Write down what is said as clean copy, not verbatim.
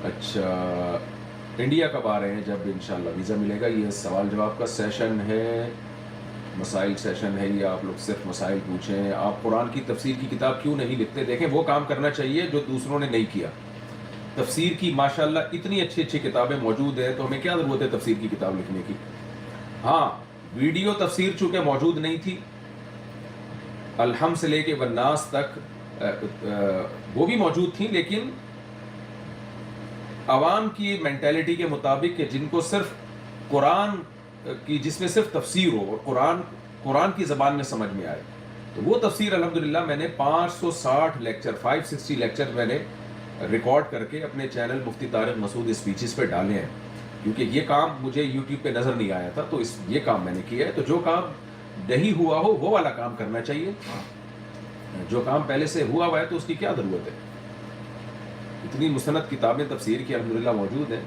اچھا، انڈیا کب آ رہے ہیں؟ جب انشاءاللہ ویزا ملے گا. یہ سوال جواب کا سیشن ہے، مسائل سیشن ہے، یا آپ لوگ صرف مسائل پوچھیں. آپ قرآن کی تفسیر کی کتاب کیوں نہیں لکھتے؟ دیکھیں وہ کام کرنا چاہیے جو دوسروں نے نہیں کیا. تفسیر کی ماشاءاللہ اتنی اچھی اچھی کتابیں موجود ہیں، تو ہمیں کیا ضرورت ہے تفسیر کی کتاب لکھنے کی. ہاں، ویڈیو تفسیر چونکہ موجود نہیں تھی، الحم سے لے کے والناس تک وہ بھی موجود تھیں، لیکن عوام کی مینٹیلٹی کے مطابق کہ جن کو صرف قرآن کی، جس میں صرف تفسیر ہو اور قرآن کی زبان میں سمجھ میں آئے، تو وہ تفسیر الحمدللہ میں نے 560 لیکچر 560 لیکچر میں نے ریکارڈ کر کے اپنے چینل مفتی طارق مسعود اسپیچز پہ ڈالے ہیں، کیونکہ یہ کام مجھے یوٹیوب پہ نظر نہیں آیا تھا، تو یہ کام میں نے کیا ہے. تو جو کام نہیں ہوا ہو وہ والا کام کرنا چاہیے. جو کام پہلے سے ہوا ہوا ہے تو اس کی کیا ضرورت ہے. اتنی مستند کتابیں تفسیر کی الحمدللہ موجود ہیں.